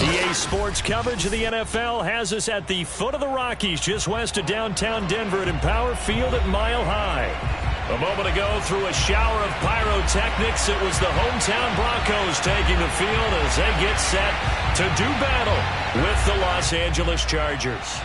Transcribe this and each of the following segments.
EA Sports coverage of the NFL has us at the foot of the Rockies, just west of downtown Denver at Empower Field at Mile High. A moment ago, through a shower of pyrotechnics, it was the hometown Broncos taking the field as they get set to do battle with the Los Angeles Chargers.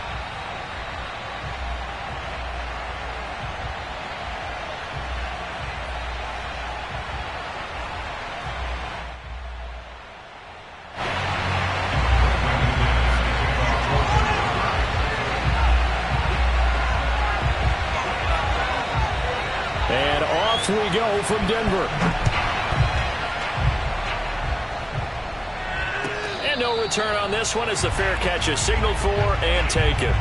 And off we go from Denver. And no return on this one as the fair catch is signaled for and taken.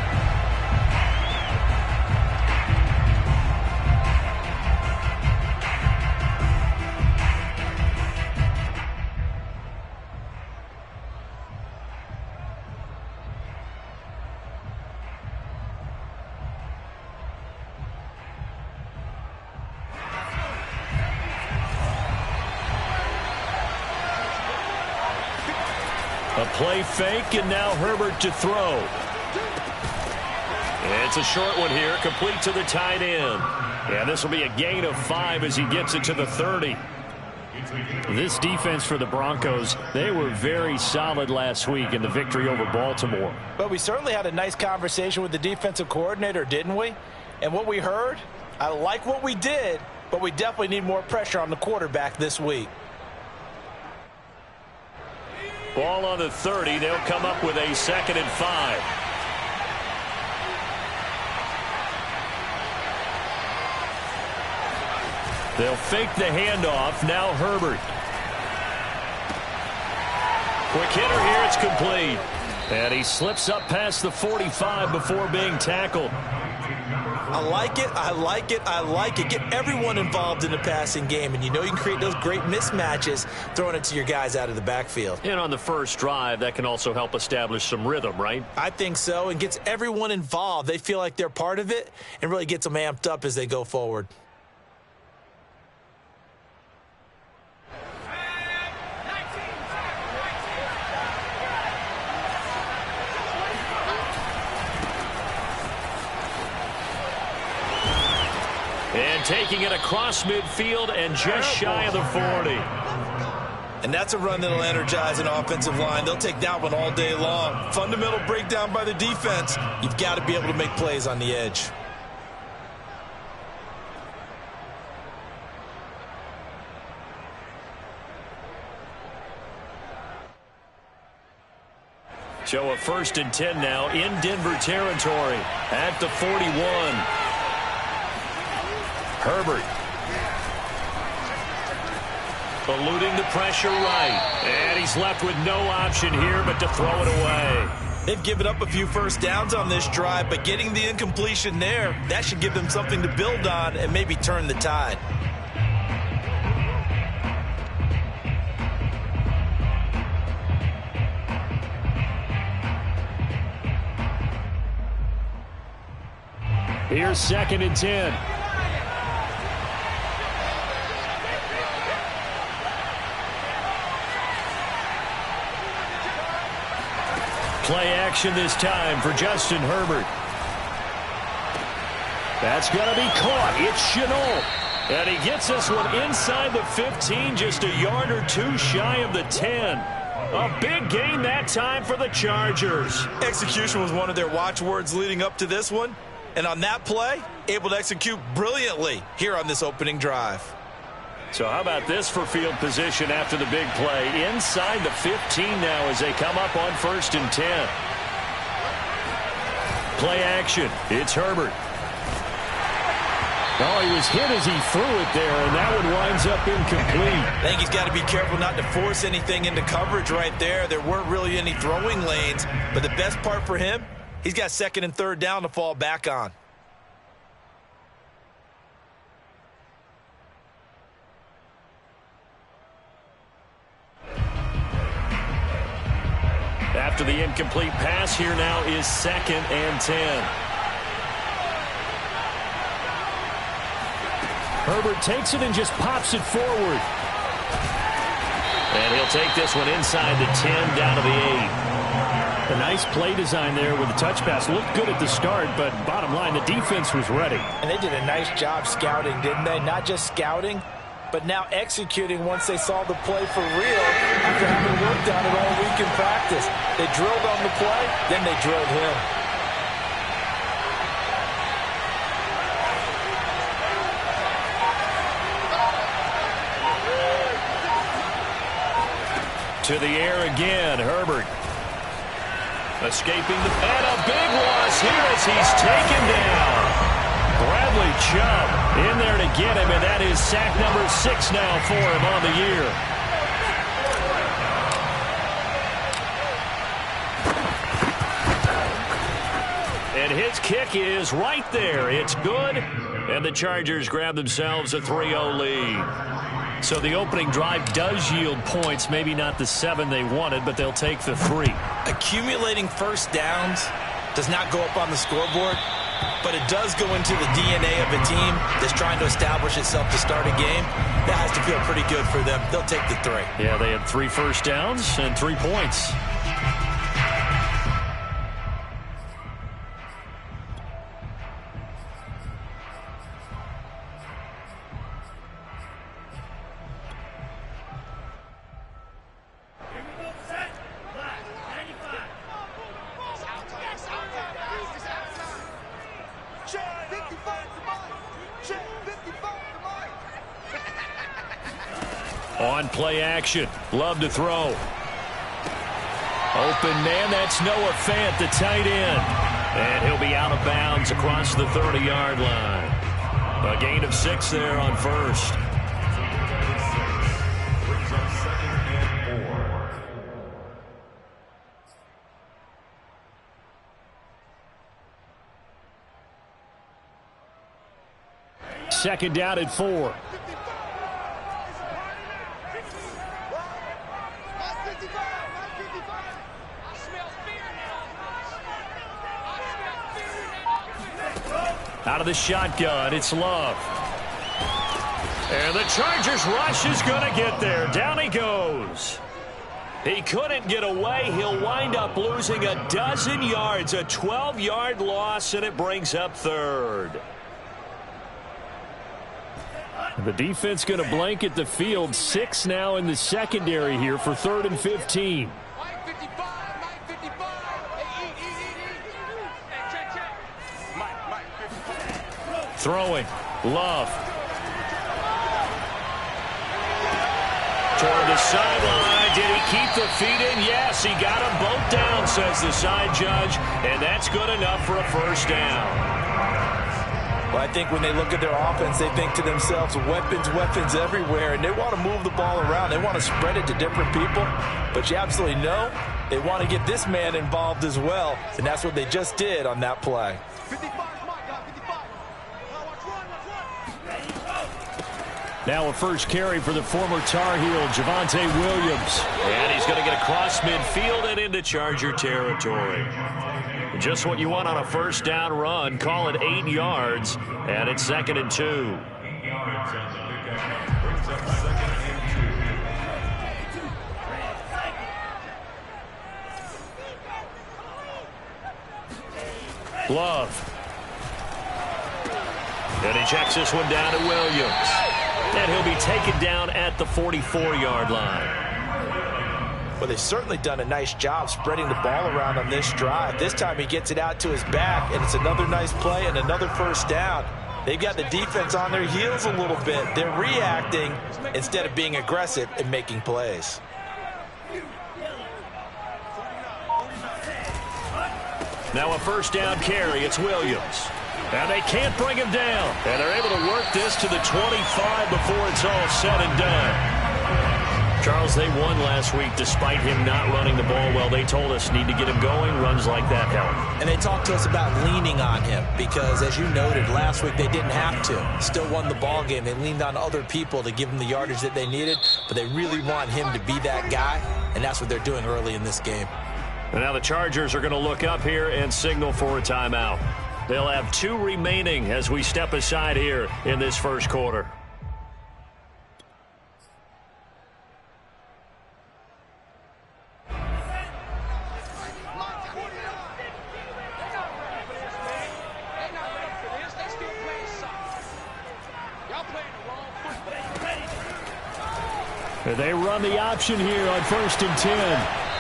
A play fake, and now Herbert to throw. It's a short one here, complete to the tight end. Yeah, this will be a gain of 5 as he gets it to the 30. This defense for the Broncos, they were very solid last week in the victory over Baltimore. But we certainly had a nice conversation with the defensive coordinator, didn't we? And what we heard, I like what we did, but we definitely need more pressure on the quarterback this week. Ball on the 30. They'll come up with a 2nd and 5. They'll fake the handoff. Now Herbert. Quick hitter here. It's complete. And he slips up past the 45 before being tackled. I like it, I like it, I like it. Get everyone involved in the passing game, and you know you can create those great mismatches throwing it to your guys out of the backfield. And on the first drive, that can also help establish some rhythm, right? I think so, and gets everyone involved. They feel like they're part of it and really gets them amped up as they go forward. And taking it across midfield and just shy of the 40. And that's a run that'll energize an offensive line. They'll take that one all day long. Fundamental breakdown by the defense. You've got to be able to make plays on the edge. So a 1st and 10 now in Denver territory at the 41. Herbert. Eluding the pressure right. And he's left with no option here but to throw it away. They've given up a few first downs on this drive, but getting the incompletion there, that should give them something to build on and maybe turn the tide. Here's 2nd and 10. Play action this time for Justin Herbert. That's going to be caught. It's Chenault. And he gets this one inside the 15, just a yard or two shy of the 10. A big gain that time for the Chargers. Execution was one of their watchwords leading up to this one. And on that play, able to execute brilliantly here on this opening drive. So how about this for field position after the big play? Inside the 15 now as they come up on 1st and 10. Play action. It's Herbert. Oh, he was hit as he threw it there, and that one winds up incomplete. I think he's got to be careful not to force anything into coverage right there. There weren't really any throwing lanes, but the best part for him, he's got 2nd and 3rd down to fall back on. After the incomplete pass, here now is 2nd and 10. Herbert takes it and just pops it forward. And he'll take this one inside the 10, down to the 8. A nice play design there with the touch pass. Looked good at the start, but bottom line, the defense was ready. And they did a nice job scouting, didn't they? Not just scouting, but now executing once they saw the play for real after having worked on it all week in practice. They drilled on the play, then they drilled him. To the air again, Herbert. Escaping the and a big loss here as he's taken down. Bradley Chubb in there to get him, and that is sack number 6 now for him on the year. And his kick is right there. It's good, and the Chargers grab themselves a 3-0 lead. So the opening drive does yield points, maybe not the 7 they wanted, but they'll take the 3. Accumulating first downs does not go up on the scoreboard, but it does go into the DNA of a team that's trying to establish itself to start a game. That has to feel pretty good for them. They'll take the 3. Yeah, they had 3 first downs and 3 points. On play action. Love to throw. Open man, that's Noah Fant, the tight end. And he'll be out of bounds across the 30-yard line. A gain of 6 there on first. Second down at 4. Out of the shotgun, it's Love. And the Chargers rush is going to get there. Down he goes. He couldn't get away. He'll wind up losing a dozen yards, a 12-yard loss, and it brings up 3rd. The defense going to blanket the field. 6 now in the secondary here for 3rd and 15. Throwing. Love. Toward the sideline. Did he keep the feet in? Yes, he got them both down, says the side judge. And that's good enough for a first down. Well, I think when they look at their offense, they think to themselves, weapons, weapons everywhere, and they want to move the ball around. They want to spread it to different people, but you absolutely know they want to get this man involved as well, and that's what they just did on that play. Now a first carry for the former Tar Heel, Javonte Williams. And he's going to get across midfield and into Charger territory. Just what you want on a first down run. Call it 8 yards, and it's 2nd and 2. Love. And he checks this one down to Williams. And he'll be taken down at the 44-yard line. Well, they've certainly done a nice job spreading the ball around on this drive. This time he gets it out to his back, and it's another nice play and another first down. They've got the defense on their heels a little bit. They're reacting instead of being aggressive and making plays. Now a first down carry. It's Williams. And they can't bring him down. And they're able to work this to the 25 before it's all said and done. Charles, they won last week despite him not running the ball well. They told us need to get him going. Runs like that help. And they talked to us about leaning on him because, as you noted, last week they didn't have to. Still won the ball game. They leaned on other people to give them the yardage that they needed, but they really want him to be that guy, and that's what they're doing early in this game. And now the Chargers are going to look up here and signal for a timeout. They'll have 2 remaining as we step aside here in this first quarter. They run the option here on 1st and 10.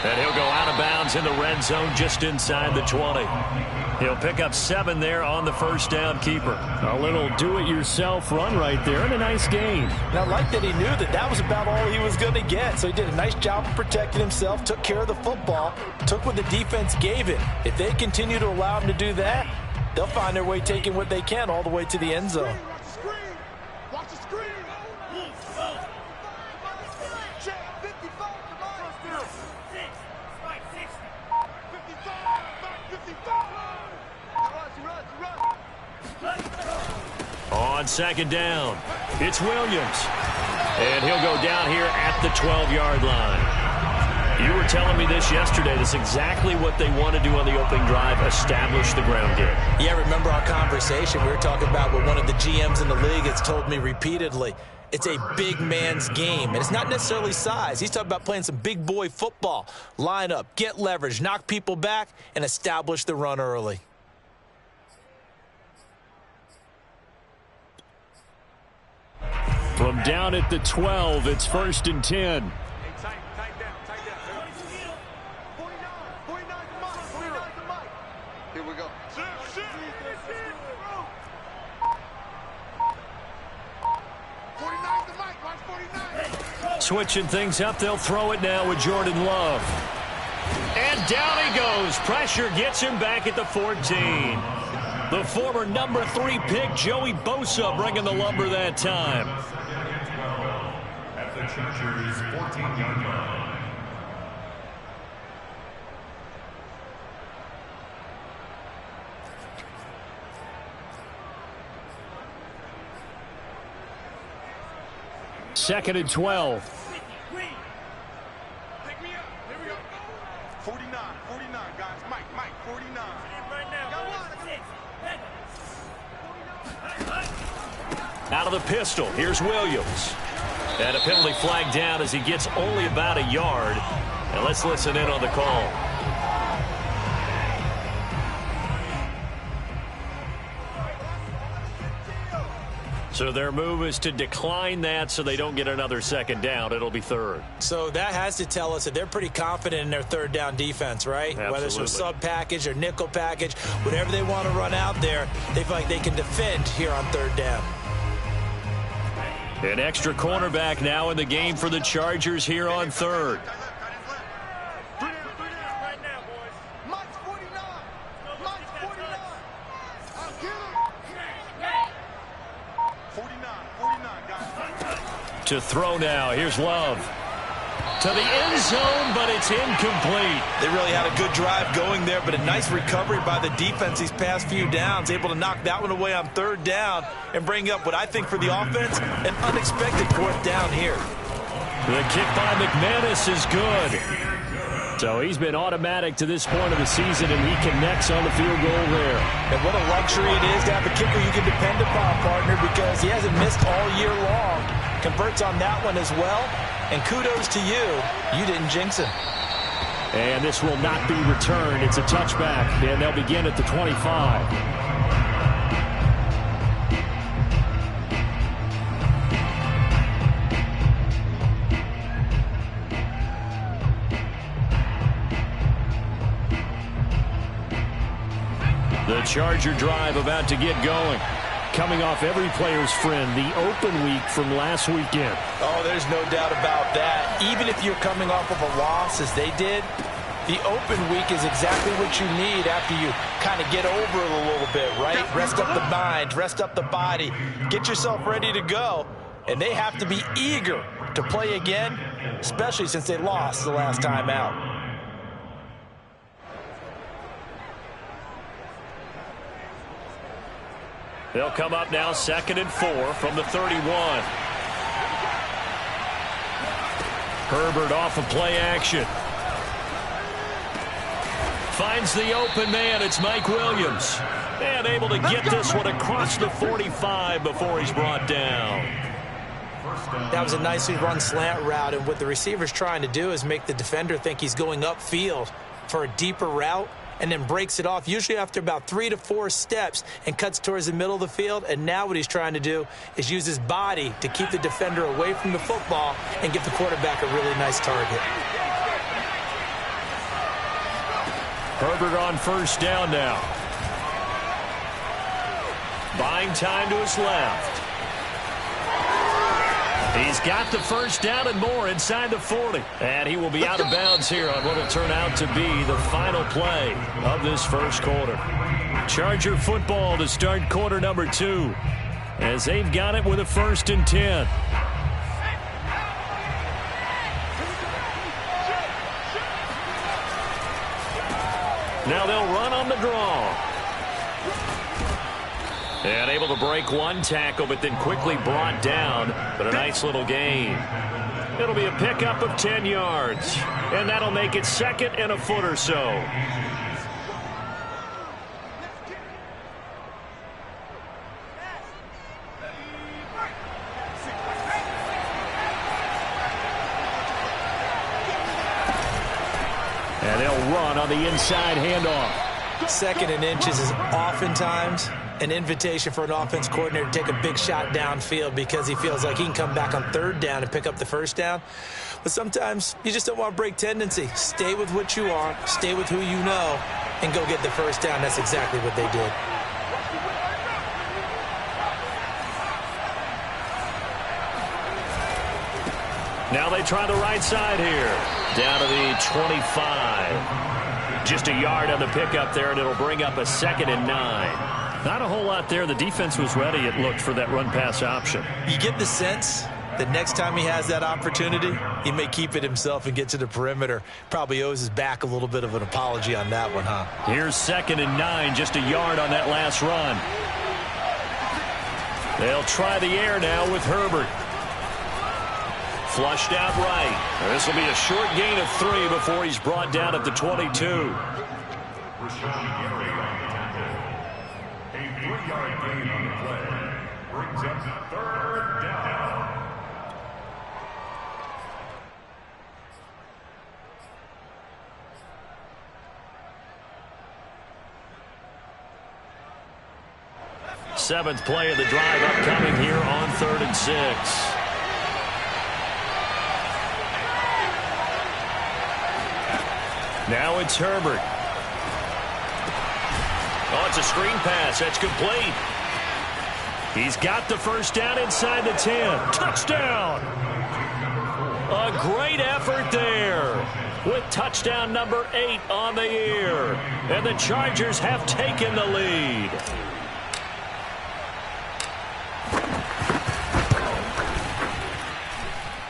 And he'll go out of bounds in the red zone just inside the 20. He'll pick up 7 there on the first down keeper. A little do-it-yourself run right there and a nice gain. And I like that he knew that that was about all he was going to get. So he did a nice job of protecting himself, took care of the football, took what the defense gave him. If they continue to allow him to do that, they'll find their way taking what they can all the way to the end zone. Watch the screen. On 2nd down, it's Williams. And he'll go down here at the 12-yard line. You were telling me this yesterday. That's exactly what they want to do on the opening drive, establish the ground game. Yeah, remember our conversation. We were talking about what one of the GMs in the league has told me repeatedly. It's a big man's game, and it's not necessarily size. He's talking about playing some big boy football. Line up, get leverage, knock people back, and establish the run early. From down at the 12, it's 1st and 10. Hey, tight down. 49 the mic. Here we go. 49 the mic. Watch 49. Switching things up, they'll throw it now with Jordan Love. And down he goes. Pressure gets him back at the 14. The former number 3 pick, Joey Bosa, bringing the lumber that time. At the Chargers' 14-yard line. Second and 12. Pick me up. Here we go. 49, guys. Mike, 49. Right now. Out of the pistol, here's Williams. And a penalty flag down as he gets only about a yard. And let's listen in on the call. So their move is to decline that so they don't get another 2nd down. It'll be 3rd. So that has to tell us that they're pretty confident in their 3rd down defense, right? Absolutely. Whether it's a sub package or nickel package, whatever they want to run out there, they feel like they can defend here on 3rd down. An extra cornerback now in the game for the Chargers here on 3rd. Right now, boys. Mike's 49. I'll get him. 49, guys. To throw now, here's Love. To the end zone, but it's incomplete. They really had a good drive going there, but a nice recovery by the defense these past few downs, able to knock that one away on 3rd down and bring up what I think for the offense, an unexpected 4th down here. The kick by McManus is good. So he's been automatic to this point of the season, and he connects on the field goal there. And what a luxury it is to have a kicker you can depend upon, partner, because he hasn't missed all year long. Converts on that one as well. And kudos to you. You didn't jinx him. And this will not be returned. It's a touchback, and they'll begin at the 25. The Charger drive about to get going. Coming off every player's friend, the open week from last weekend. Oh, there's no doubt about that. Even if you're coming off of a loss, as they did, the open week is exactly what you need after you kind of get over it a little bit, right? Rest up the mind, rest up the body, get yourself ready to go. And they have to be eager to play again, especially since they lost the last time out. They'll come up now 2nd and 4 from the 31. Herbert off of play action. Finds the open man. It's Mike Williams. And able to get this one across the 45 before he's brought down. That was a nicely run slant route, and what the receiver's trying to do is make the defender think he's going upfield for a deeper route, and then breaks it off, usually after about 3 to 4 steps, and cuts towards the middle of the field. And now what he's trying to do is use his body to keep the defender away from the football and give the quarterback a really nice target. Herbert on first down now. Buying time to his left. He's got the first down and more inside the 40. And he will be out of bounds here on what will turn out to be the final play of this first quarter. Charger football to start quarter number 2, as they've got it with a 1st and 10. Now they'll run on the draw. And able to break one tackle, but then quickly brought down. But a nice little gain. It'll be a pickup of 10 yards. And that'll make it 2nd and a foot or so. And they'll run on the inside handoff. 2nd and inches is oftentimes an invitation for an offense coordinator to take a big shot downfield because he feels like he can come back on 3rd down and pick up the 1st down. But sometimes you just don't want to break tendency. Stay with what you are, stay with who you know, and go get the 1st down. That's exactly what they did. Now they try the right side here. Down to the 25. Just a yard on the pickup there, and it'll bring up a 2nd and 9. Not a whole lot there. The defense was ready, it looked, for that run-pass option. You get the sense that next time he has that opportunity, he may keep it himself and get to the perimeter. Probably owes his back a little bit of an apology on that one, huh? Here's 2nd and 9, just a yard on that last run. They'll try the air now with Herbert. Flushed out right. This will be a short gain of 3 before he's brought down at the 22. A 3-yard gain on the play brings up 3rd down. Seventh play of the drive upcoming here on 3rd and 6. Now it's Herbert. Oh, it's a screen pass. That's complete. He's got the 1st down inside the 10. Touchdown! A great effort there with touchdown number 8 on the year. And the Chargers have taken the lead.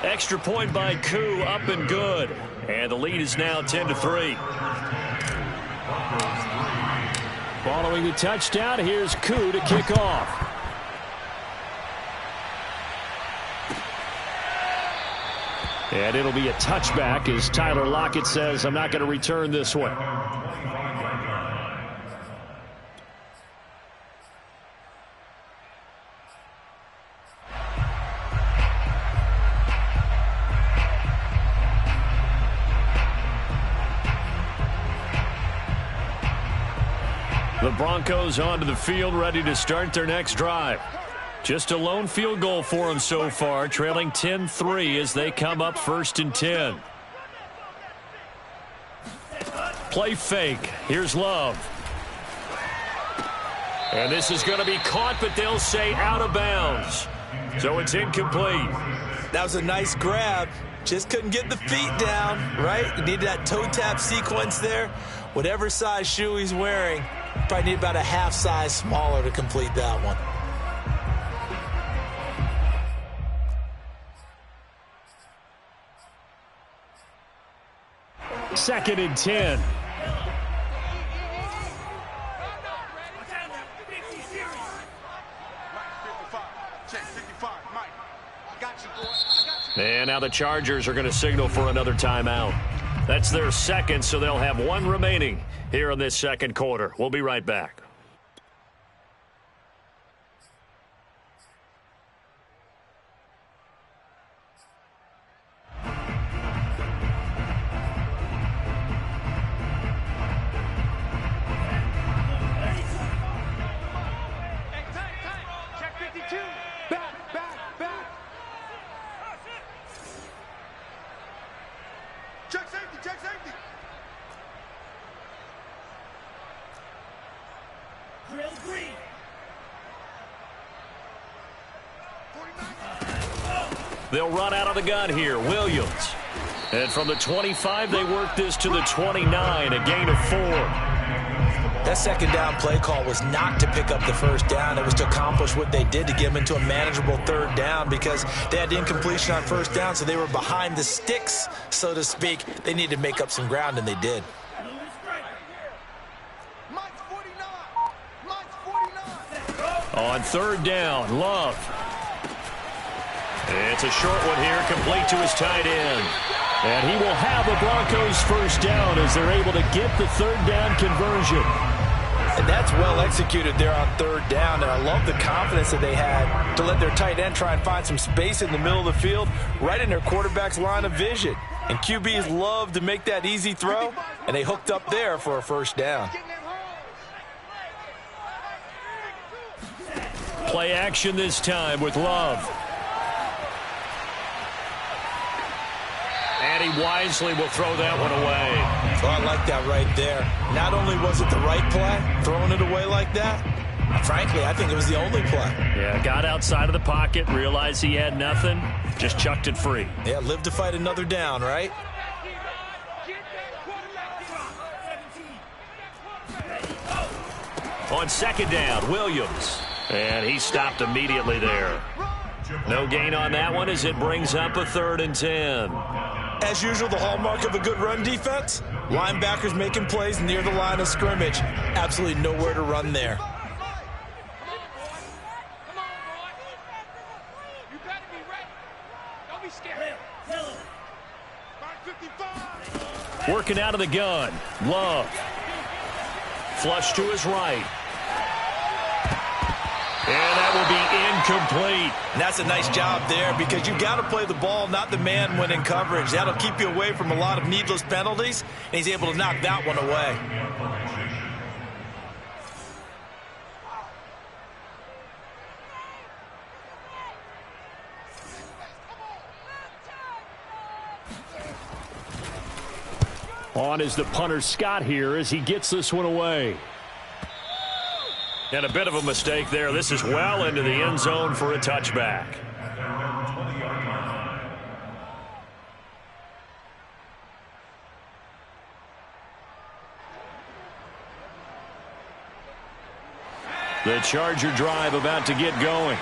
Extra point by Koo, up and good. And the lead is now 10-3. Following the touchdown, here's Koo to kick off. And it'll be a touchback as Tyler Lockett says, I'm not going to return this one. The Broncos onto the field, ready to start their next drive. Just a lone field goal for them so far, trailing 10-3 as they come up 1st and 10. Play fake. Here's Love. And this is going to be caught, but they'll say out of bounds. So it's incomplete. That was a nice grab. Just couldn't get the feet down, right? You needed that toe tap sequence there. Whatever size shoe he's wearing, probably need about a half size smaller to complete that one. Second and 10. And now the Chargers are going to signal for another timeout. That's their second, so they'll have one remaining here in this second quarter. We'll be right back. They'll run out of the gun here. Williams. And from the 25, they work this to the 29, a gain of 4. That second down play call was not to pick up the first down. It was to accomplish what they did to get them into a manageable third down because they had incompletion on first down, so they were behind the sticks, so to speak. They needed to make up some ground, and they did. On third down, Love. It's a short one here, complete to his tight end. And he will have the Broncos first down as they're able to get the third down conversion. And that's well executed there on third down, and I love the confidence that they had to let their tight end try and find some space in the middle of the field, right in their quarterback's line of vision. And QBs love to make that easy throw, and they hooked up there for a first down. Play action this time with Love. And he wisely will throw that one away. So I like that right there. Not only was it the right play, throwing it away like that, frankly, I think it was the only play. Yeah, got outside of the pocket, realized he had nothing, just chucked it free. Yeah, live to fight another down, right? On second down, Williams. And he stopped immediately there. No gain on that one as it brings up a 3rd and 10. As usual, the hallmark of a good run defense, linebackers making plays near the line of scrimmage. Absolutely nowhere to run there. Working out of the gun, Love. Flush to his right. And that will be incomplete. And that's a nice job there because you've got to play the ball, not the man when in coverage. That'll keep you away from a lot of needless penalties, and he's able to knock that one away. On is the punter, Scott, here as he gets this one away. And a bit of a mistake there. This is well into the end zone for a touchback. The Charger drive about to get going.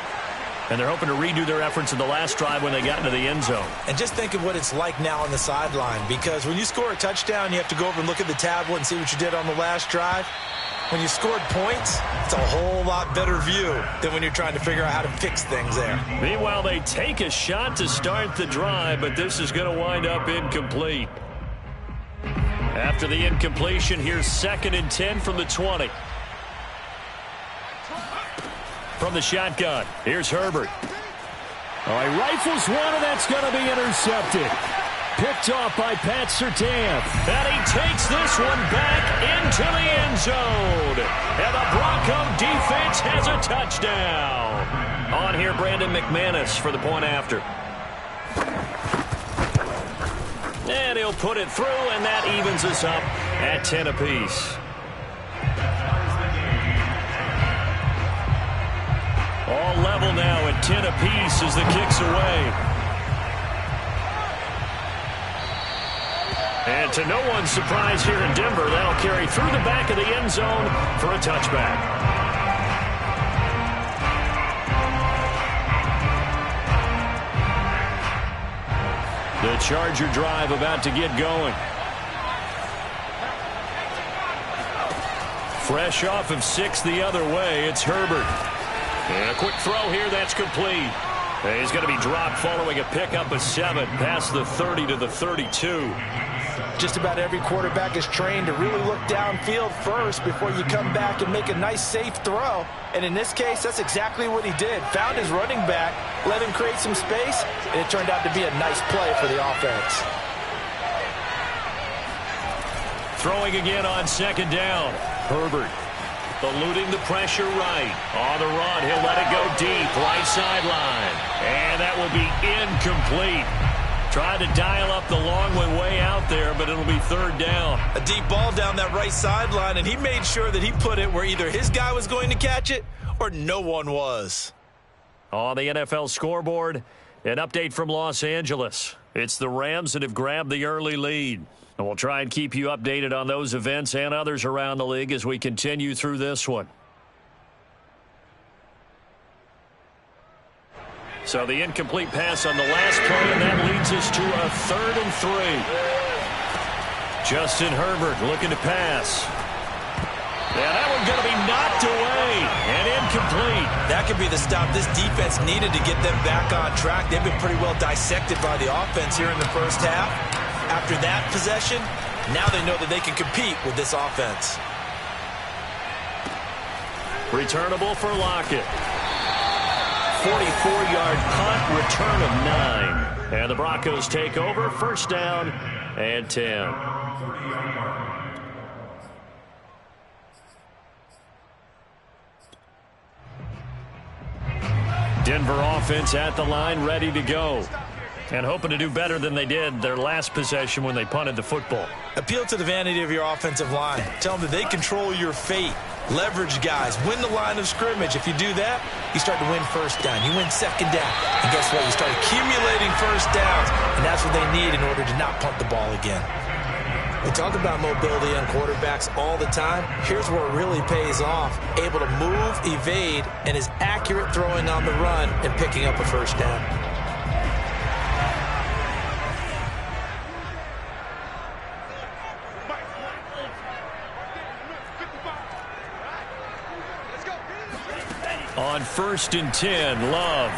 And they're hoping to redo their efforts in the last drive when they got into the end zone. And just think of what it's like now on the sideline, because when you score a touchdown, you have to go over and look at the tablet and see what you did on the last drive. When you scored points, it's a whole lot better view than when you're trying to figure out how to fix things there. Meanwhile, they take a shot to start the drive, but this is going to wind up incomplete. After the incompletion, here's 2nd and 10 from the 20. From the shotgun, here's Herbert. Oh, he rifles one, and that's going to be intercepted. Picked off by Pat Surtain. And he takes this one back into the end zone. And the Bronco defense has a touchdown. On here, Brandon McManus for the point after. And he'll put it through, and that evens us up at 10 apiece. All level now at 10 apiece as the kick's away. And to no one's surprise here in Denver, that'll carry through the back of the end zone for a touchback. The Charger drive about to get going. Fresh off of 6 the other way, it's Herbert. And a quick throw here, that's complete. And he's going to be dropped following a pickup of 7 past the 30 to the 32. Just about every quarterback is trained to really look downfield first before you come back and make a nice, safe throw. And in this case, that's exactly what he did. Found his running back, let him create some space, and it turned out to be a nice play for the offense. Throwing again on 2nd down. Herbert eluding the pressure right. On the run, he'll let it go deep, right sideline. And that will be incomplete. Tried to dial up the long one way out there, but it'll be third down. A deep ball down that right sideline, and he made sure that he put it where either his guy was going to catch it or no one was. On the NFL scoreboard, an update from Los Angeles. It's the Rams that have grabbed the early lead. And we'll try and keep you updated on those events and others around the league as we continue through this one. So the incomplete pass on the last play, and that leads us to a 3rd and 3. Justin Herbert looking to pass. Yeah, that one's going to be knocked away and incomplete. That could be the stop this defense needed to get them back on track. They've been pretty well dissected by the offense here in the first half. After that possession, now they know that they can compete with this offense. Returnable for Lockett. 44-yard punt, return of 9. And the Broncos take over, first down and 10. Denver offense at the line, ready to go. And hoping to do better than they did their last possession when they punted the football. Appeal to the vanity of your offensive line. Tell them that they control your fate. Leverage guys. Win the line of scrimmage. If you do that, you start to win first down. You win second down. And guess what? You start accumulating first downs. And that's what they need in order to not punt the ball again. We talk about mobility on quarterbacks all the time. Here's where it really pays off. Able to move, evade, and is accurate throwing on the run and picking up a first down. On 1st and 10, Love.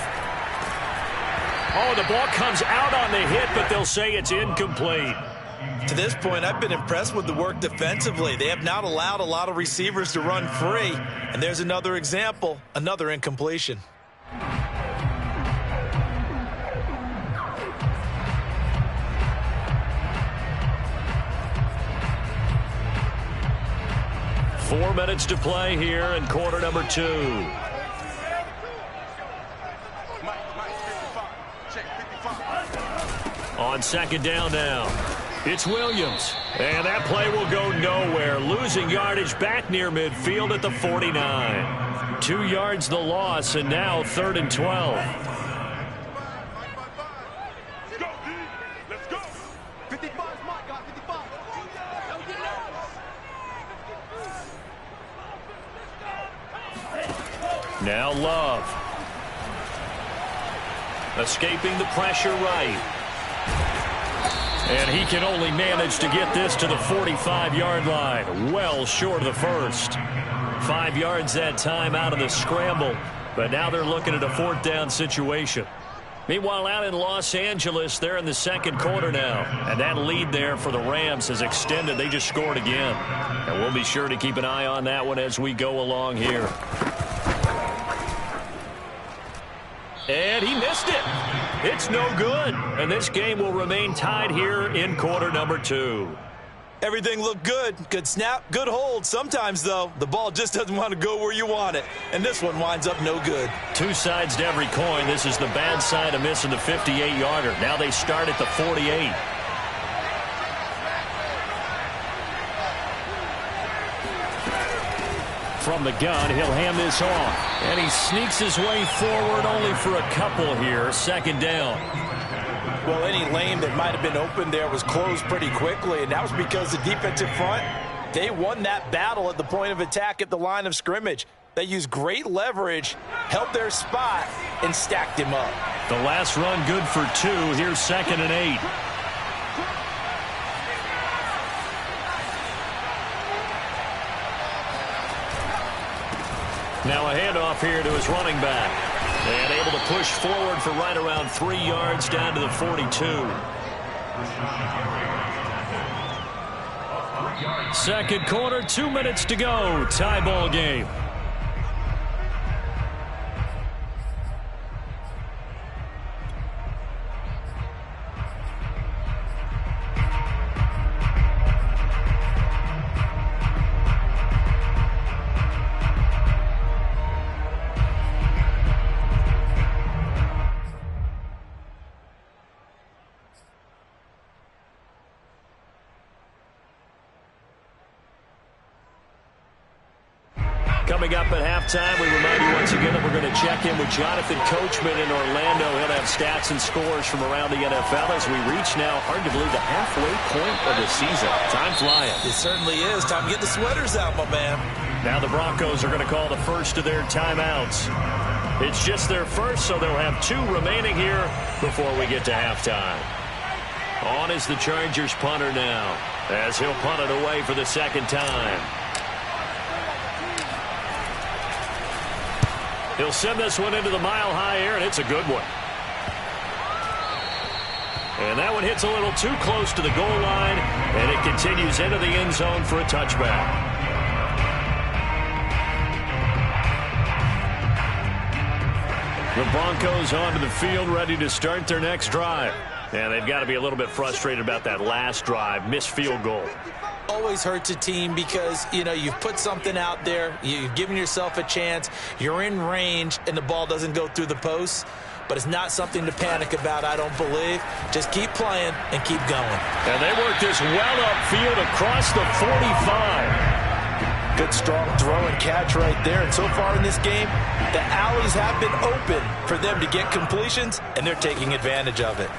Oh, the ball comes out on the hit, but they'll say it's incomplete. To this point, I've been impressed with the work defensively. They have not allowed a lot of receivers to run free. And there's another example, another incompletion. Four minutes to play here in quarter number 2. On second down now, it's Williams. And that play will go nowhere. Losing yardage back near midfield at the 49. 2 yards the loss, and now 3rd and 12. Let's go. 55, my God, 55. Now Love. Escaping the pressure right. And he can only manage to get this to the 45-yard line. Well short of the first. 5 yards that time out of the scramble. But now they're looking at a 4th down situation. Meanwhile, out in Los Angeles, they're in the second quarter now. And that lead there for the Rams has extended. They just scored again. And we'll be sure to keep an eye on that one as we go along here. And he missed it. It's no good. And this game will remain tied here in quarter number 2. Everything looked good. Good snap, good hold. Sometimes, though, the ball just doesn't want to go where you want it. And this one winds up no good. 2 sides to every coin. This is the bad side of missing the 58-yarder. Now they start at the 48. From the gun, he'll hand this off. And he sneaks his way forward only for a couple here. Second down. Well, any lane that might have been open there was closed pretty quickly, and that was because the defensive front, they won that battle at the point of attack at the line of scrimmage. They used great leverage, held their spot, and stacked him up. The last run good for 2. Here's 2nd and 8. Now a handoff here to his running back. And able to push forward for right around 3 yards down to the 42. Second quarter, 2 minutes to go. Tie ball game. Coming up at halftime, we remind you once again that we're going to check in with Jonathan Coachman in Orlando. He'll have stats and scores from around the NFL as we reach now, hard to believe, the halfway point of the season. Time flying. It certainly is. Time to get the sweaters out, my man. Now the Broncos are going to call the first of their timeouts. It's just their first, so they'll have 2 remaining here before we get to halftime. On is the Chargers punter now, as he'll punt it away for the second time. He'll send this one into the mile-high air, and it's a good one. And that one hits a little too close to the goal line, and it continues into the end zone for a touchback. The Broncos onto the field, ready to start their next drive. And they've got to be a little bit frustrated about that last drive, missed field goal. Always hurts a team because, you know, you've put something out there, you've given yourself a chance, you're in range, and the ball doesn't go through the posts. But it's not something to panic about, I don't believe. Just keep playing and keep going. And they work this well upfield across the 45. Good, strong throw and catch right there. And so far in this game, the alleys have been open for them to get completions, and they're taking advantage of it.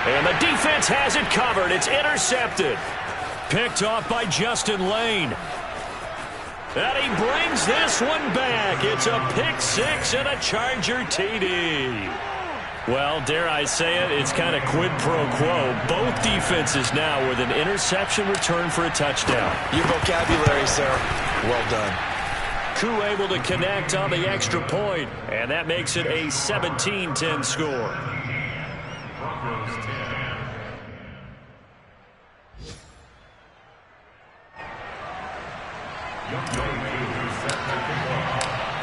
And the defense has it covered. It's intercepted. Picked off by Justin Lane. And he brings this one back. It's a pick 6 and a Charger TD. Well, dare I say it, it's kind of quid pro quo. Both defenses now with an interception return for a touchdown. Your vocabulary, sir. Well done. Koo able to connect on the extra point, and that makes it a 17-10 score. Broncos 10.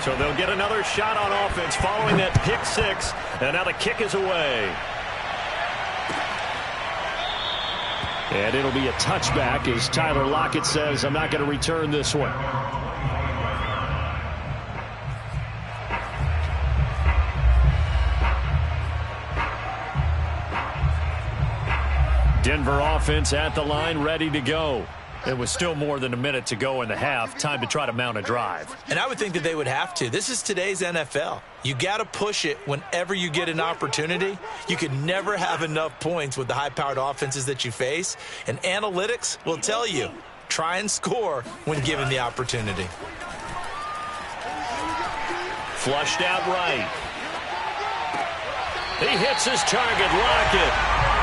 So they'll get another shot on offense following that pick 6, and now the kick is away. And it'll be a touchback as Tyler Lockett says, I'm not going to return this one. Denver offense at the line, ready to go. It was still more than a minute to go in the half. Time to try to mount a drive. And I would think that they would have to. This is today's NFL. You got to push it whenever you get an opportunity. You can never have enough points with the high-powered offenses that you face. And analytics will tell you, try and score when given the opportunity. Flushed out right. He hits his target, Lockett.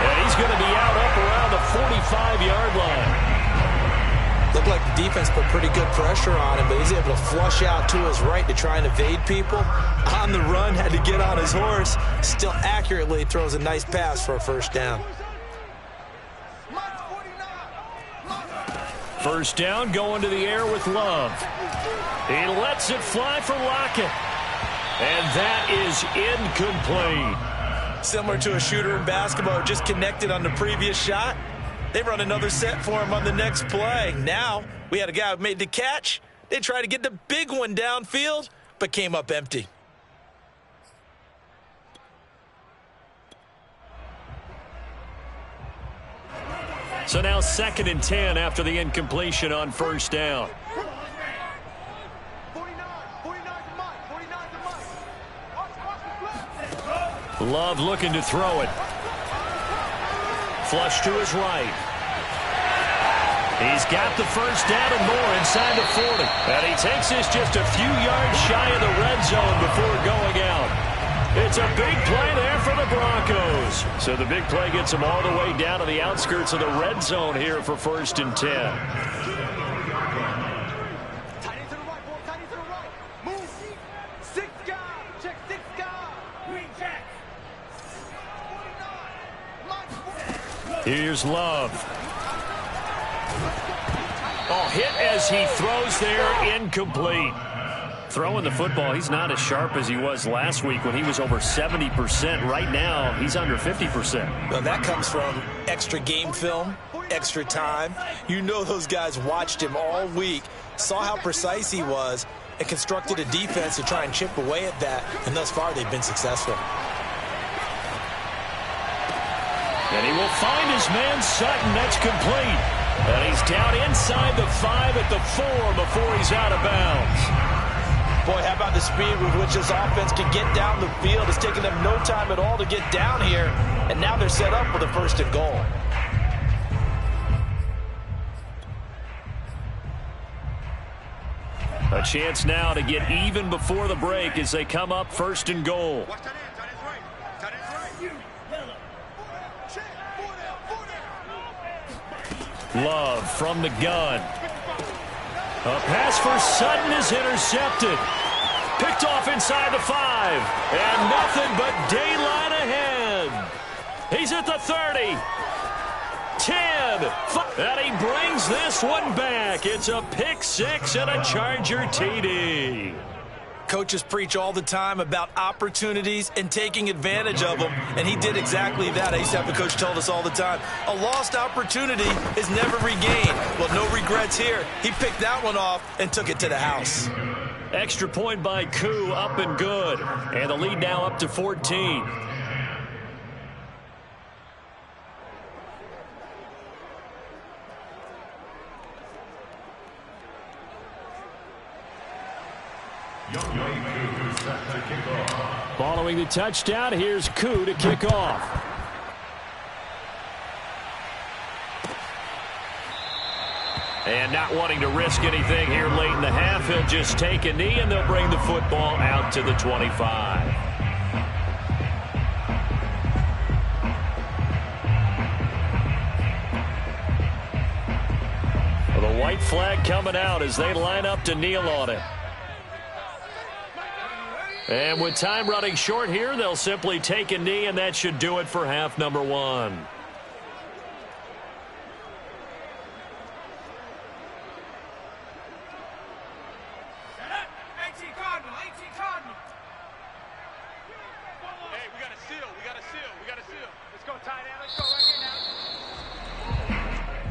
And he's going to be out up around the 45-yard line. Looked like the defense put pretty good pressure on him, but he's able to flush out to his right to try and evade people. On the run, had to get on his horse. Still accurately throws a nice pass for a first down. First down, going to the air with Love. He lets it fly for Lockett. And that is incomplete. Similar to a shooter in basketball, just connected on the previous shot. They run another set for him on the next play. Now, we had a guy who made the catch. They tried to get the big one downfield, but came up empty. So now 2nd and 10 after the incompletion on first down. Love looking to throw it. Flush to his right. He's got the first down and more inside the 40. And he takes this just a few yards shy of the red zone before going out. It's a big play there for the Broncos. So the big play gets them all the way down to the outskirts of the red zone here for 1st and 10. Here's Love. Oh, hit as he throws there, incomplete. Throwing the football, he's not as sharp as he was last week when he was over 70%. Right now, he's under 50%. Well, that comes from extra game film, extra time. You know those guys watched him all week, saw how precise he was, and constructed a defense to try and chip away at that. And thus far, they've been successful. And he will find his man Sutton. That's complete. And he's down inside the 5 at the 4 before he's out of bounds. Boy, how about the speed with which this offense can get down the field? It's taken them no time at all to get down here, and now they're set up for the 1st and goal. A chance now to get even before the break as they come up 1st and goal. Watch that end, tight end right. Tight end right. Check, 4 down. Love from the gun. A pass for Sutton is intercepted. Picked off inside the 5. And nothing but daylight ahead. He's at the 30. 10. And he brings this one back. It's a pick 6 and a Charger TD. Coaches preach all the time about opportunities and taking advantage of them, and he did exactly that. I used to have a coach told us all the time, a lost opportunity is never regained. Well, no regrets here. He picked that one off and took it to the house. Extra point by Koo, up and good. And the lead now up to 14. Following the touchdown, here's Koo to kick off. And not wanting to risk anything here late in the half, he'll just take a knee, and they'll bring the football out to the 25. Well, the white flag coming out as they line up to kneel on it. And with time running short here, they'll simply take a knee, and that should do it for half number 1. Hey, we got a seal. We got a seal. We got a seal. Let's go, tight end. Let's go right here now.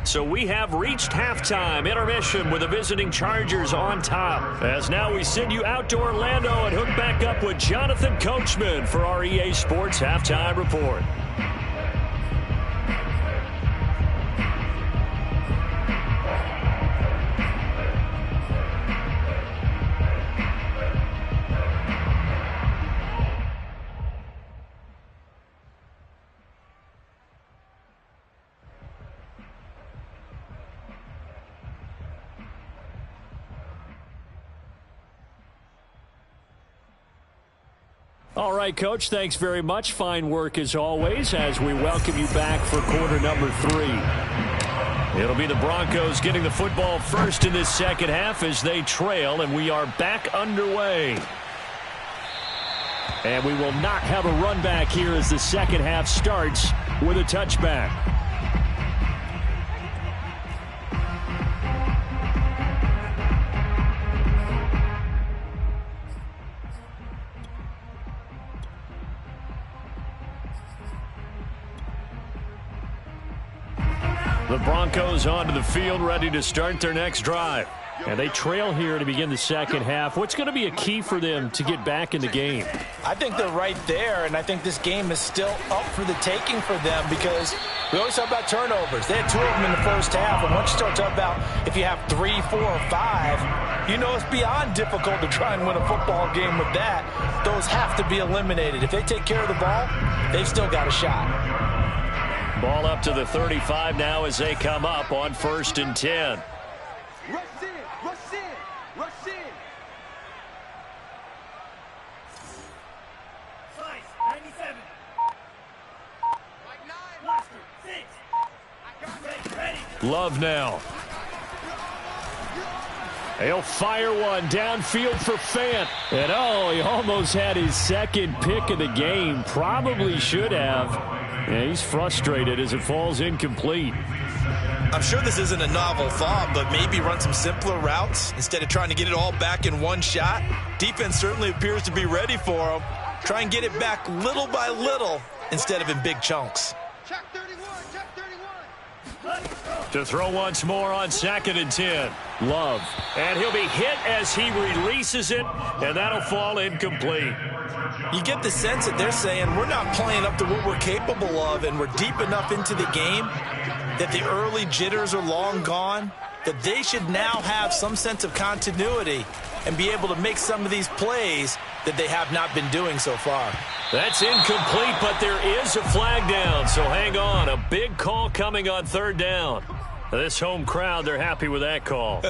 So we have reached halftime. Intermission with the visiting Chargers on top. As now we send you out to Orlando and hook back up with Jonathan Coachman for our EA Sports Halftime Report. All right, Coach, thanks very much. Fine work as always as we welcome you back for quarter number 3. It'll be the Broncos getting the football first in this second half as they trail, and we are back underway. And we will not have a run back here as the second half starts with a touchback. The Broncos onto the field, ready to start their next drive. And they trail here to begin the second half. What's going to be a key for them to get back in the game? I think they're right there, and I think this game is still up for the taking for them because we always talk about turnovers. They had 2 of them in the first half, and once you start talking about if you have 3, 4, or 5, you know it's beyond difficult to try and win a football game with that. Those have to be eliminated. If they take care of the ball, they've still got a shot. Ball up to the 35 now as they come up on 1st and 10. Rush in. Rush in. Rush in. 97. Like 9. Blaster. 6. I got it. Ready. Love now. He'll fire one downfield for Fant. And oh, he almost had his second pick of the game. Probably should have. Yeah, he's frustrated as it falls incomplete. I'm sure this isn't a novel thought, but maybe run some simpler routes instead of trying to get it all back in one shot. Defense certainly appears to be ready for him. Try and get it back little by little instead of in big chunks. Check 31. Check 31. Let's go. To throw once more on 2nd and 10. Love. And he'll be hit as he releases it, and that'll fall incomplete. You get the sense that they're saying we're not playing up to what we're capable of, and we're deep enough into the game that the early jitters are long gone, that they should now have some sense of continuity and be able to make some of these plays that they have not been doing so far. That's incomplete, but there is a flag down, so hang on. A big call coming on 3rd down. This home crowd, they're happy with that call.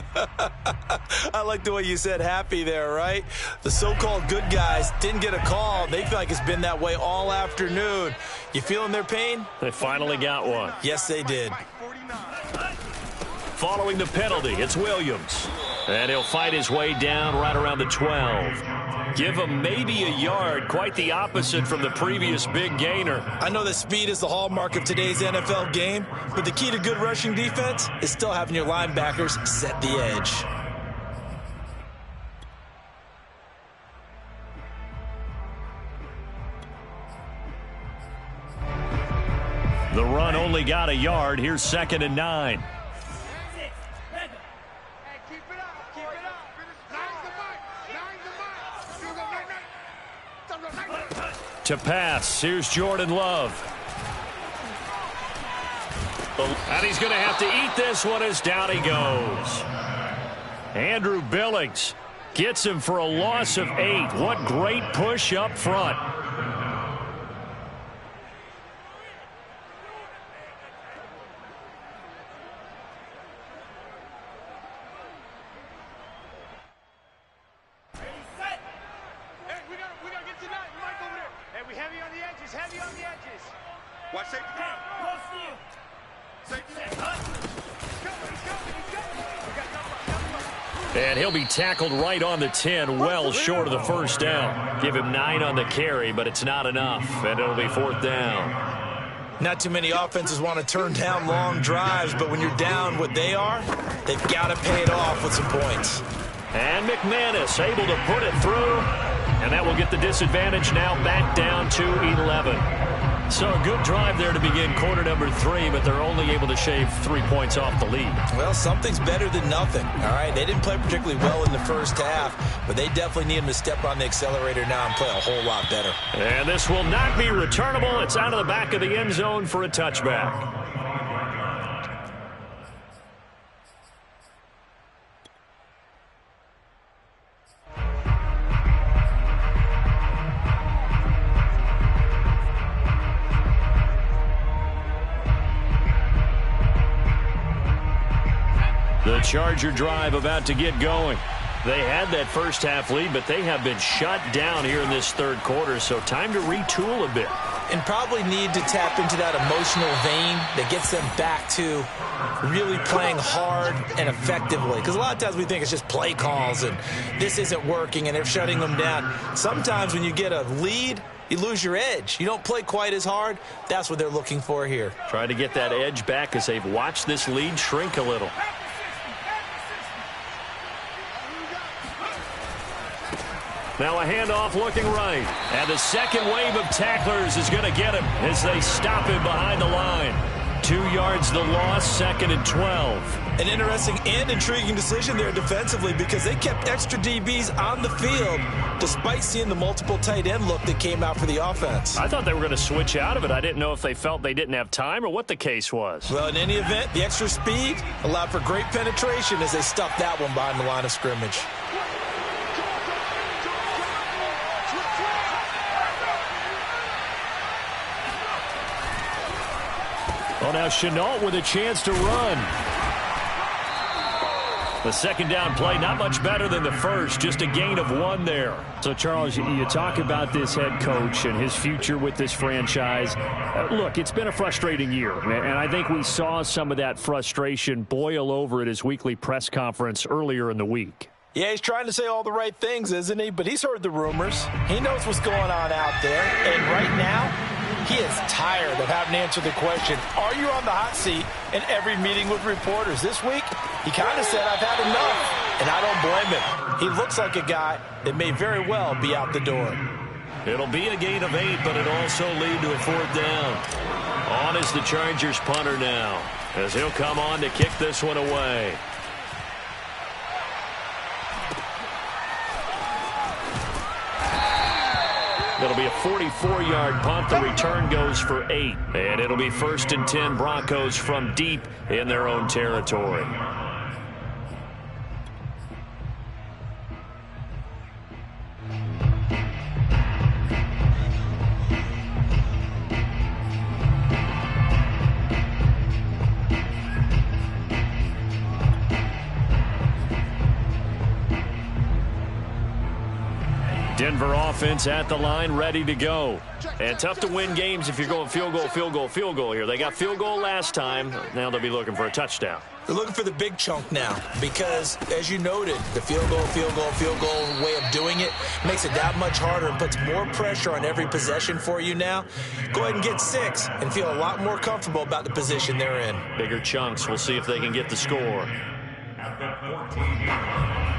I like the way you said happy there, right? The so-called good guys didn't get a call. They feel like it's been that way all afternoon. You feeling their pain? They finally got one. Yes, they did. Following the penalty, it's Williams. And he'll fight his way down right around the 12. Give him maybe a yard, quite the opposite from the previous big gainer. I know that speed is the hallmark of today's NFL game, but the key to good rushing defense is still having your linebackers set the edge. The run only got a yard. Here's 2nd and 9. To pass, here's Jordan Love. And he's going to have to eat this one as down he goes. Andrew Billings gets him for a loss of 8. What great push up front. And he'll be tackled right on the 10, well short of the first down. Give him 9 on the carry, but it's not enough, and it'll be 4th down. Not too many offenses want to turn down long drives, but when you're down what they are, they've got to pay it off with some points. And McManus able to put it through, and that will get the disadvantage now back down to 11. So a good drive there to begin quarter number 3, but they're only able to shave 3 points off the lead. Well, something's better than nothing, all right? They didn't play particularly well in the first half, but they definitely need them to step on the accelerator now and play a whole lot better. And this will not be returnable. It's out of the back of the end zone for a touchback. The Charger drive about to get going. They had that first half lead, but they have been shut down here in this 3rd quarter, so time to retool a bit. And probably need to tap into that emotional vein that gets them back to really playing hard and effectively. Because a lot of times we think it's just play calls and this isn't working and they're shutting them down. Sometimes when you get a lead, you lose your edge. You don't play quite as hard. That's what they're looking for here. Trying to get that edge back as they've watched this lead shrink a little. Now a handoff looking right. And the second wave of tacklers is going to get him as they stop him behind the line. 2 yards the loss, 2nd and 12. An interesting and intriguing decision there defensively because they kept extra DBs on the field despite seeing the multiple tight end look that came out for the offense. I thought they were going to switch out of it. I didn't know if they felt they didn't have time or what the case was. Well, in any event, the extra speed allowed for great penetration as they stuffed that one behind the line of scrimmage. Well, now Chenault with a chance to run. The second down play, not much better than the first, just a gain of 1 there. So, Charles, you talk about this head coach and his future with this franchise. Look, it's been a frustrating year, and I think we saw some of that frustration boil over at his weekly press conference earlier in the week. Yeah, he's trying to say all the right things, isn't he? But he's heard the rumors. He knows what's going on out there. And right now, he is tired of having to answer the question, are you on the hot seat in every meeting with reporters? This week, he kind of said, I've had enough. And I don't blame him. He looks like a guy that may very well be out the door. It'll be a gain of 8, but it'll also lead to a 4th down. On is the Chargers punter now, as he'll come on to kick this one away. It'll be a 44-yard punt. The return goes for 8. And it'll be 1st and 10, Broncos from deep in their own territory. Denver offense at the line, ready to go. And tough to win games if you're going field goal, field goal, field goal here. They got field goal last time. Now they'll be looking for a touchdown. They're looking for the big chunk now because, as you noted, the field goal way of doing it makes it that much harder and puts more pressure on every possession for you now. Go ahead and get 6 and feel a lot more comfortable about the position they're in. Bigger chunks. We'll see if they can get the score. At the 14-yard line.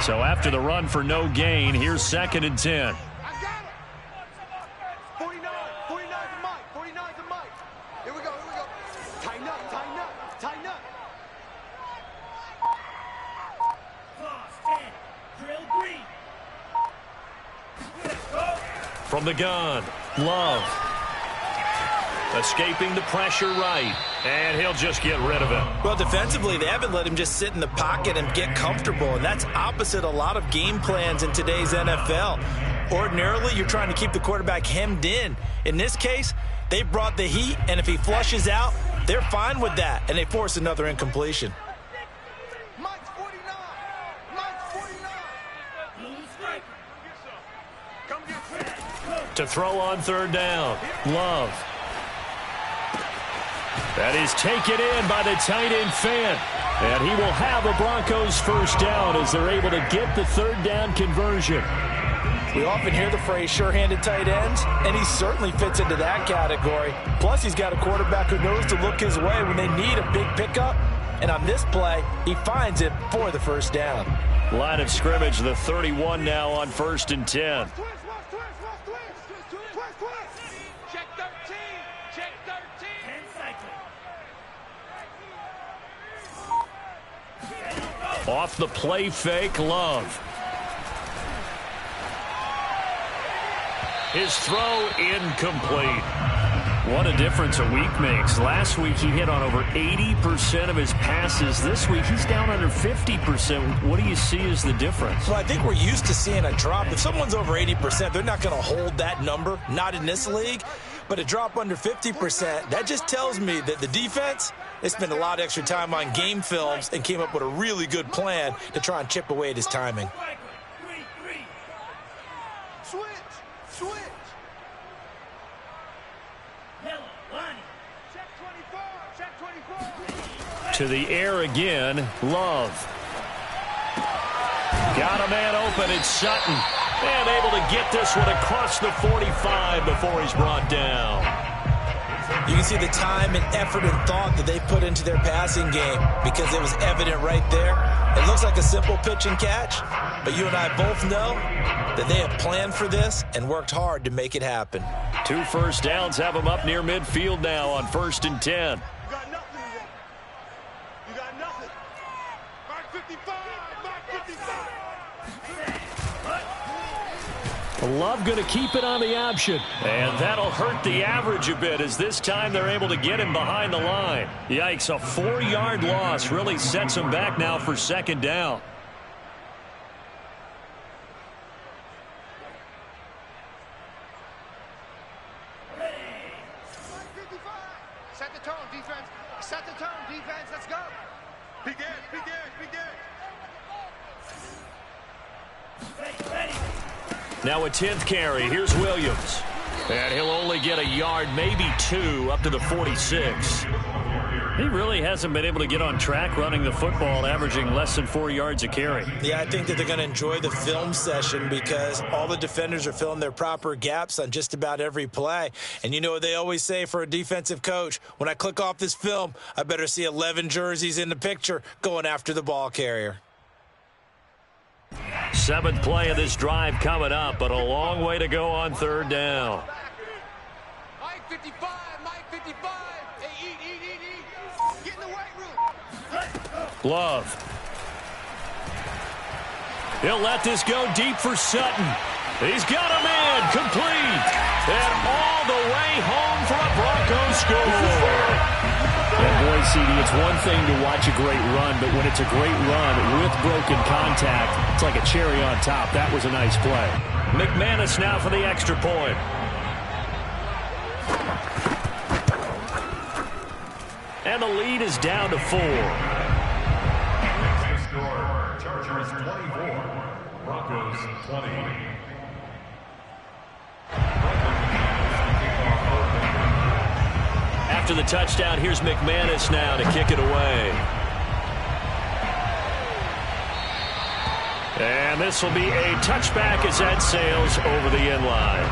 So after the run for no gain, here's 2nd and 10. I got it. 49 to Mike. 49 to Mike. Here we go. Tighten up. Cross 10. Drill green. From the gun, Love. Escaping the pressure right, and he'll just get rid of it. Well, defensively, they haven't let him just sit in the pocket and get comfortable, and that's opposite a lot of game plans in today's NFL. Ordinarily, you're trying to keep the quarterback hemmed in. In this case, they brought the heat, and if he flushes out, they're fine with that, and they force another incompletion. Mike's 49. Blue striker. Come get some. To throw on 3rd down, Love. That is taken in by the tight end Fant. And he will have a Broncos 1st down as they're able to get the 3rd down conversion. We often hear the phrase sure-handed tight ends, and he certainly fits into that category. Plus, he's got a quarterback who knows to look his way when they need a big pickup. And on this play, he finds it for the 1st down. Line of scrimmage, the 31 now on 1st and 10. Twist. Check 13. 10 cycle. Off the play fake, Love. His throw incomplete. What a difference a week makes. Last week he hit on over 80% of his passes. This week he's down under 50%. What do you see as the difference? Well, I think we're used to seeing a drop. If someone's over 80%, they're not going to hold that number, not in this league. But a drop under 50%, that just tells me that the defense, they spent a lot of extra time on game films and came up with a really good plan to try and chip away at his timing. Switch. Yellow, line. Check 24. To the air again, Love. Got a man open, it's Sutton. And able to get this one across the 45 before he's brought down. You can see the time and effort and thought that they put into their passing game because it was evident right there. It looks like a simple pitch and catch, but you and I both know that they have planned for this and worked hard to make it happen. 2 first downs have them up near midfield now on 1st and 10. You got nothing today. You got nothing. Mark 55. Love going to keep it on the option. And that'll hurt the average a bit as this time they're able to get him behind the line. Yikes, a 4-yard loss really sets him back now for 2nd down. Set the tone, defense. Set the tone, defense. Let's go. Big Ed. Ready. Now a 10th carry. Here's Williams. And he'll only get a yard, maybe 2, up to the 46. He really hasn't been able to get on track running the football, averaging less than 4 yards a carry. Yeah, I think that they're going to enjoy the film session because all the defenders are filling their proper gaps on just about every play. And you know what they always say for a defensive coach? When I click off this film, I better see 11 jerseys in the picture going after the ball carrier. Seventh play of this drive coming up, but a long way to go on third down. Mike 55, Mike 55. Hey, eat. Get in the weight room. Love. He'll let this go deep for Sutton. He's got a man complete. And all the way home for a Broncos score. And boy, CD, it's one thing to watch a great run, but when it's a great run with broken contact, it's like a cherry on top. That was a nice play. McManus now for the extra point. And the lead is down to 4. Next score, Chargers 24, Broncos 20. After the touchdown, here's McManus now to kick it away. And this will be a touchback as that sails over the end line.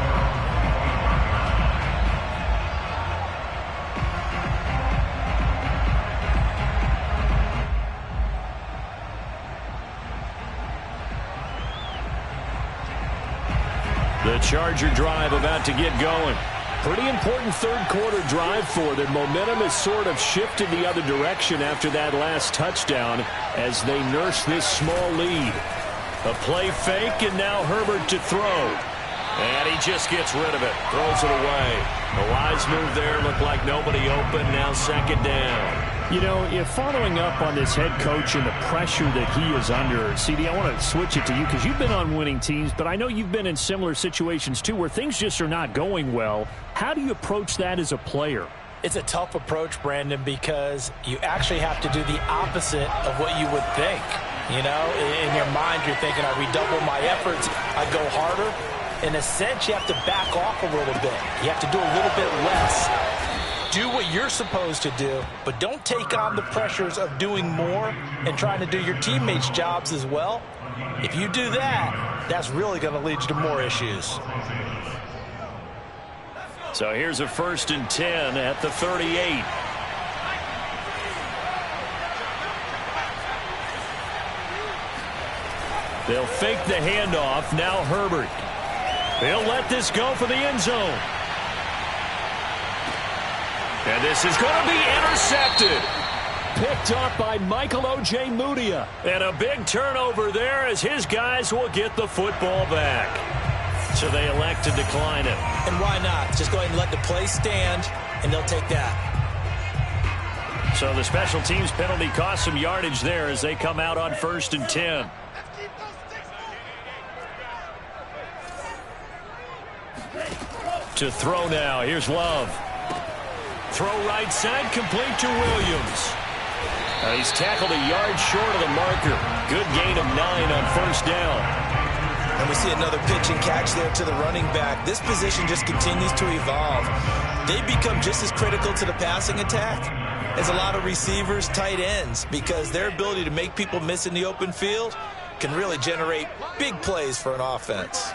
The Charger drive about to get going. Pretty important third-quarter drive for them. Momentum has sort of shifted the other direction after that last touchdown as they nurse this small lead. A play fake, and now Herbert to throw. And he just gets rid of it, throws it away. A wise move there, looked like nobody open, now second down. You know, if following up on this head coach and the pressure that he is under, CD, I want to switch it to you because you've been on winning teams, but I know you've been in similar situations too where things just are not going well. How do you approach that as a player? It's a tough approach, Brandon, because you actually have to do the opposite of what you would think. You know, in your mind, you're thinking, I redouble my efforts, I go harder. In a sense, you have to back off a little bit. You have to do a little bit less. Do what you're supposed to do, but don't take on the pressures of doing more and trying to do your teammates' jobs as well. If you do that, that's really going to lead you to more issues. So here's a 1st and 10 at the 38. They'll fake the handoff. Now Herbert. They'll let this go for the end zone. And this is going to be intercepted. Picked up by Michael O.J. Mudia. And a big turnover there as his guys will get the football back. So they elect to decline it. And why not? Just go ahead and let the play stand, and they'll take that. So the special teams penalty cost some yardage there as they come out on 1st and 10. To throw now. Here's Love. Throw right side, complete to Williams. He's tackled a yard short of the marker. Good gain of 9 on 1st down. And we see another pitch and catch there to the running back. This position just continues to evolve. They become just as critical to the passing attack as a lot of receivers, tight ends, because their ability to make people miss in the open field can really generate big plays for an offense.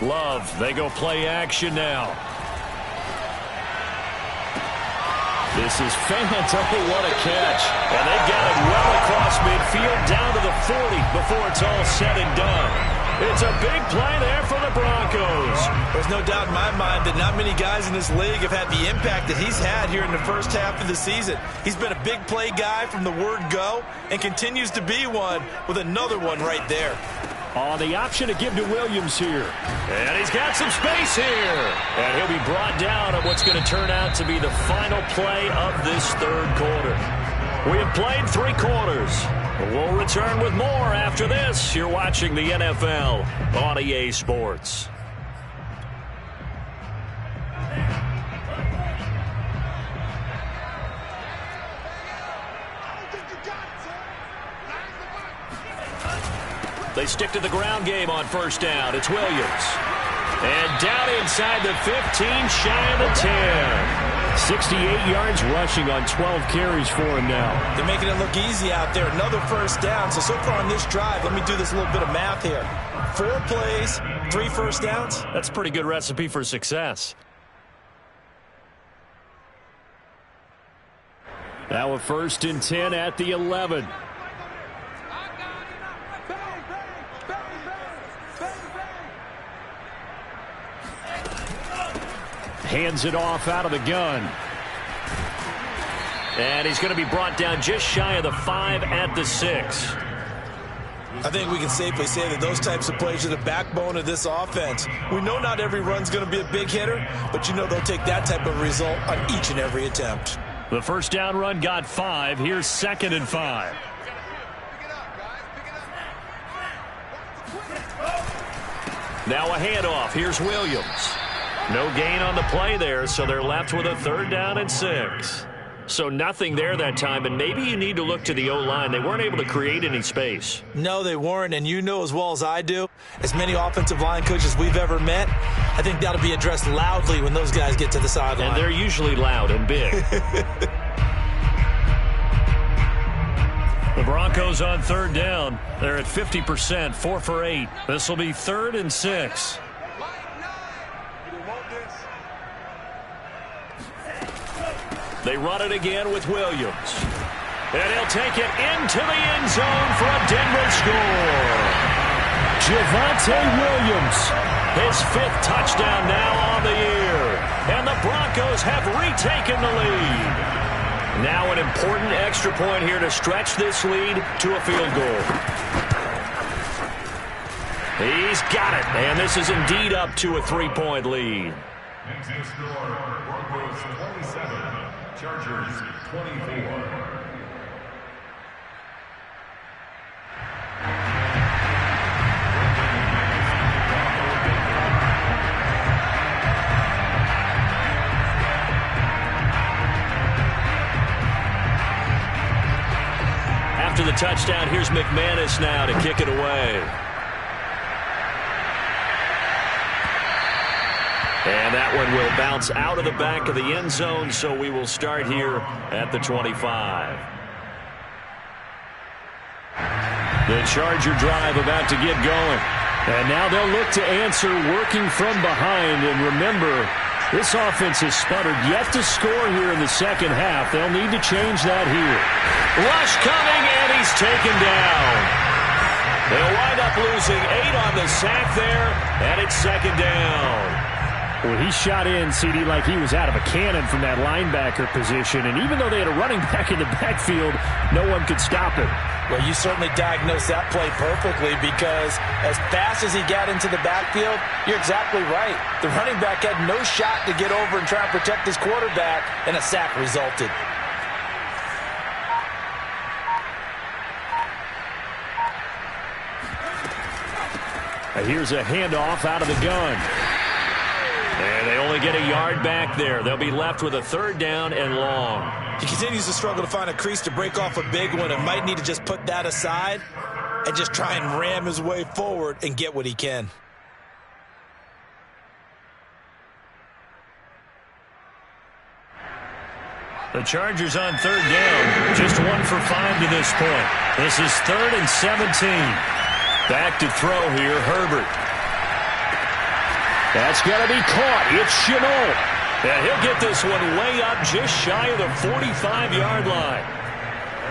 Love, they go play action now. This is fantastic. What a catch. And they got it well across midfield down to the 40 before it's all said and done. It's a big play there for the Broncos. There's no doubt in my mind that not many guys in this league have had the impact that he's had here in the first half of the season. He's been a big play guy from the word go and continues to be one with another one right there. The option to give to Williams here. And he's got some space here. And he'll be brought down at what's going to turn out to be the final play of this third quarter. We have played 3 quarters. We'll return with more after this. You're watching the NFL on EA Sports. They stick to the ground game on 1st down. It's Williams. And down inside the 15, shy of the 10. 68 yards rushing on 12 carries for him now. They're making it look easy out there. Another 1st down. So far on this drive, let me do this little bit of math here. 4 plays, 3 1st downs. That's a pretty good recipe for success. Now a 1st and 10 at the 11. Hands it off out of the gun. And he's going to be brought down just shy of the 5 at the 6. I think we can safely say that those types of plays are the backbone of this offense. We know not every run's going to be a big hitter, but you know they'll take that type of result on each and every attempt. The first down run got 5. Here's 2nd and 5. Now a handoff. Here's Williams. No gain on the play there, so they're left with a 3rd down and 6. So nothing there that time, and maybe you need to look to the O-line. They weren't able to create any space. No, they weren't, and you know as well as I do, as many offensive line coaches we've ever met, I think that'll be addressed loudly when those guys get to the sideline. And they're usually loud and big. The Broncos on 3rd down. They're at 50%, 4 for 8. This will be 3rd and 6. They run it again with Williams. And he'll take it into the end zone for a Denver score. Javonte Williams. His 5th touchdown now on the year. And the Broncos have retaken the lead. Now an important extra point here to stretch this lead to a field goal. He's got it. And this is indeed up to a 3-point lead. Next to score, Broncos 27, Chargers 24. After the touchdown, here's McManus now to kick it away. And that one will bounce out of the back of the end zone, so we will start here at the 25. The Charger drive about to get going. And now they'll look to answer working from behind. And remember, this offense has sputtered yet to score here in the second half. They'll need to change that here. Rush coming, and he's taken down. They'll wind up losing 8 on the sack there, and it's 2nd down. Well, he shot in, CD, like he was out of a cannon from that linebacker position. And even though they had a running back in the backfield, no one could stop him. Well, you certainly diagnosed that play perfectly, because as fast as he got into the backfield, you're exactly right. The running back had no shot to get over and try and protect his quarterback, and a sack resulted. Here's a handoff out of the gun. And they only get a yard back there. They'll be left with a 3rd down and long. He continues to struggle to find a crease to break off a big one, and might need to just put that aside and just try and ram his way forward and get what he can. The Chargers on 3rd down. Just 1 for 5 to this point. This is 3rd and 17. Back to throw here, Herbert. That's going to be caught. It's Chenault. And he'll get this one way up just shy of the 45-yard line.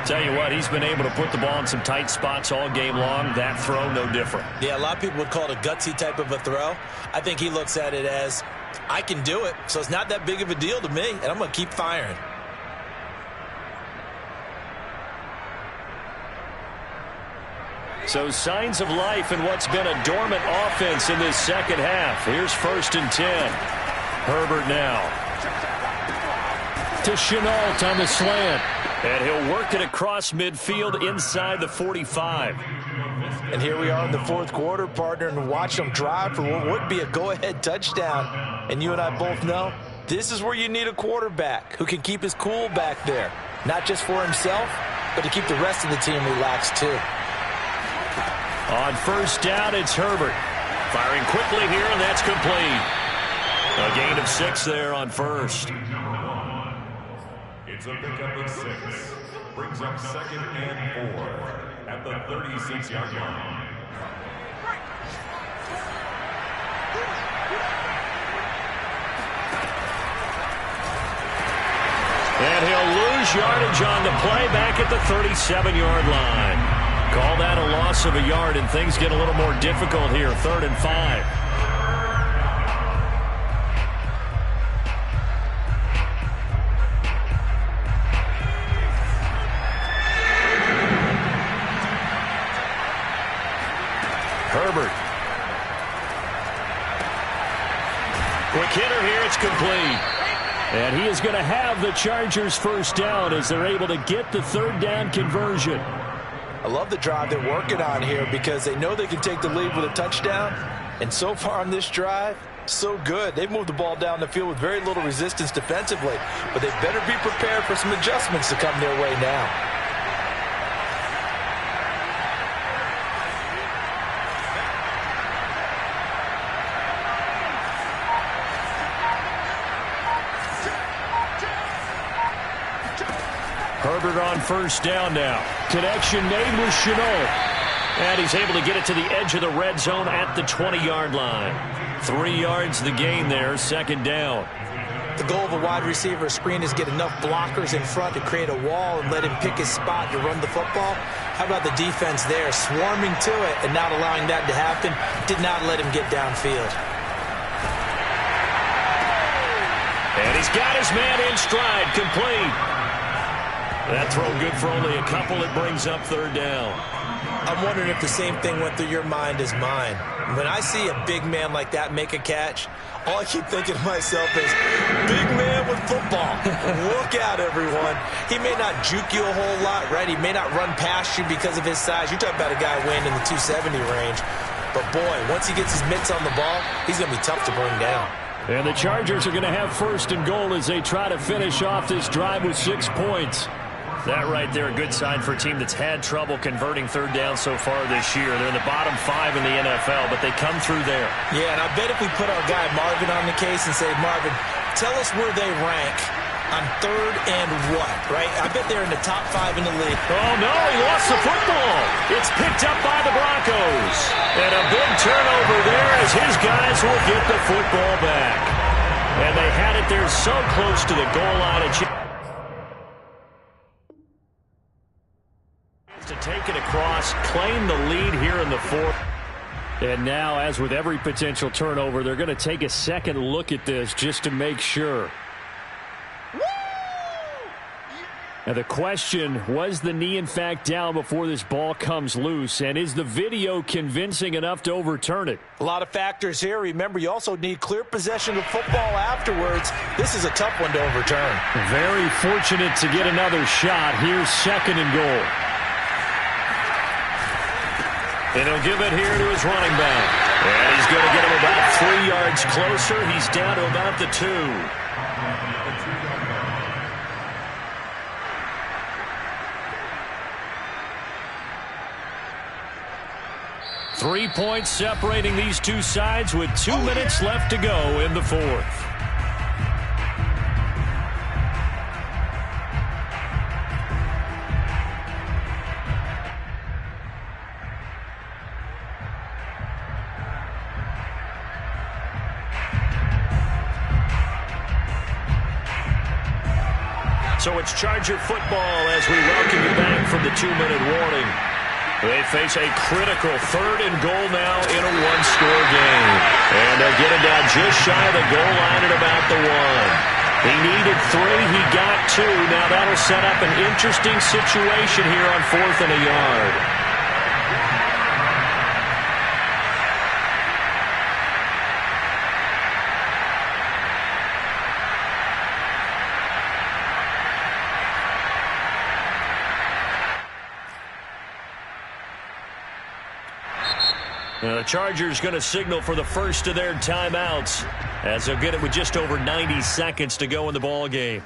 Tell you what, he's been able to put the ball in some tight spots all game long. That throw, no different. Yeah, a lot of people would call it a gutsy type of a throw. I think he looks at it as, I can do it, so it's not that big of a deal to me, and I'm going to keep firing. So signs of life in what's been a dormant offense in this second half. Here's 1st and 10. Herbert now. To Chenault on the slant. And he'll work it across midfield inside the 45. And here we are in the 4th quarter, partner, and watch them drive for what would be a go-ahead touchdown. And you and I both know this is where you need a quarterback who can keep his cool back there. Not just for himself, but to keep the rest of the team relaxed too. On 1st down, it's Herbert. Firing quickly here, and that's complete. A gain of 6 there on 1st. It's a pickup of 6. Brings up 2nd and 4 at the 36-yard line. And he'll lose lose yardage on the play back at the 37-yard line. Call that a loss of a yard, and things get a little more difficult here. 3rd and 5. Herbert. Quick hitter here. It's complete. And he is going to have the Chargers first down as they're able to get the 3rd down conversion. I love the drive they're working on here because they know they can take the lead with a touchdown. And so far on this drive, so good. They've moved the ball down the field with very little resistance defensively. But they better be prepared for some adjustments to come their way now. Herbert on first down now. Connection made with Chenault. And he's able to get it to the edge of the red zone at the 20-yard line. 3 yards the gain there, 2nd down. The goal of a wide receiver screen is get enough blockers in front to create a wall and let him pick his spot to run the football. How about the defense there, swarming to it and not allowing that to happen? Did not let him get downfield. And he's got his man in stride, complete. That throw good for only a couple. It brings up 3rd down. I'm wondering if the same thing went through your mind as mine. When I see a big man like that make a catch, all I keep thinking to myself is, big man with football. Look out, everyone. He may not juke you a whole lot, right? He may not run past you because of his size. You're talking about a guy weighing in the 270 range. But, boy, once he gets his mitts on the ball, he's going to be tough to bring down. And the Chargers are going to have 1st and goal as they try to finish off this drive with 6 points. That right there, a good sign for a team that's had trouble converting 3rd down so far this year. They're in the bottom 5 in the NFL, but they come through there. Yeah, and I bet if we put our guy Marvin on the case and say, Marvin, tell us where they rank on 3rd and what, right? I bet they're in the top 5 in the league. Oh, no, he lost the football. It's picked up by the Broncos. And a big turnover there as his guys will get the football back. And they had it there so close to the goal line. To take it across, claim the lead here in the 4th. And now, as with every potential turnover, they're going to take a second look at this just to make sure. Now the question, was the knee in fact down before this ball comes loose? And is the video convincing enough to overturn it? A lot of factors here. Remember, you also need clear possession of football afterwards. This is a tough one to overturn. Very fortunate to get another shot. Here's 2nd and goal. And he'll give it here to his running back. And he's going to get him about 3 yards closer. He's down to about the 2. 3 points separating these two sides with 2 minutes left to go in the 4th. So it's Charger football as we welcome you back from the 2-minute warning. They face a critical 3rd and goal now in a 1-score game. And they'll get it down just shy of the goal line at about the 1. He needed 3. He got 2. Now that'll set up an interesting situation here on 4th and a yard. Now the Chargers going to signal for the first of their timeouts as they'll get it with just over 90 seconds to go in the ball game.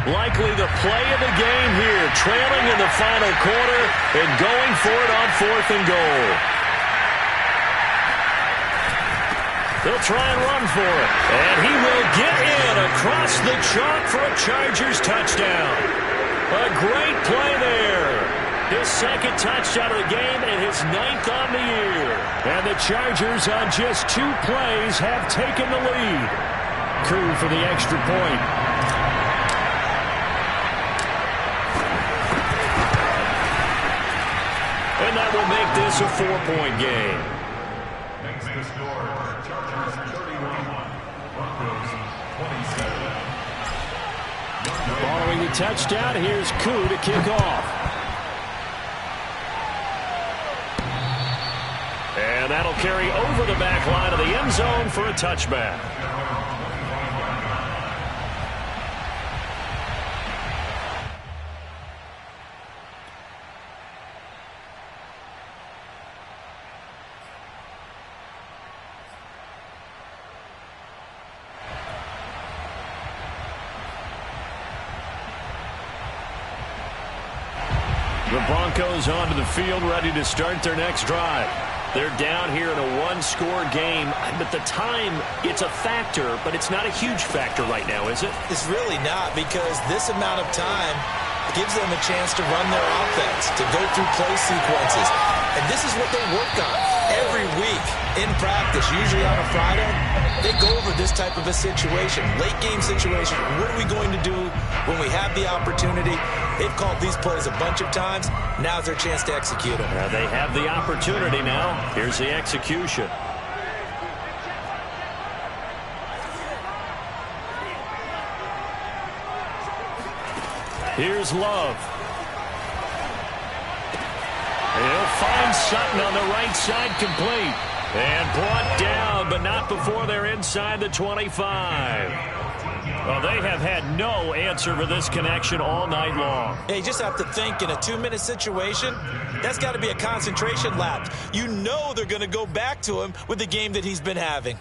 Likely the play of the game here, trailing in the final quarter and going for it on 4th and goal. They'll try and run for it. And he will get in across the chalk for a Chargers touchdown. A great play there. His second touchdown of the game and his 9th on the year. And the Chargers on just 2 plays have taken the lead. Koo for the extra point. And that will make this a 4-point game. Makes the score. Chargers 31, Broncos 27. Following the touchdown, here's Koo to kick off. And that'll carry over the back line of the end zone for a touchback. The Broncos onto the field, ready to start their next drive. They're down here in a one-score game, but the time, it's a factor, but it's not a huge factor right now, is it? It's really not, because this amount of time gives them a chance to run their offense, to go through play sequences. And this is what they work on every week in practice, usually on a Friday. They go over this type of a situation, late-game situation. What are we going to do when we have the opportunity? They've called these plays a bunch of times. Now's their chance to execute them. They have the opportunity now. Here's the execution. Here's Love. He'll find Sutton on the right side, complete. And brought down, but not before they're inside the 25. Well, they have had no answer for this connection all night long. Yeah, you just have to think in a 2-minute situation, that's got to be a concentration lapse. You know they're going to go back to him with the game that he's been having.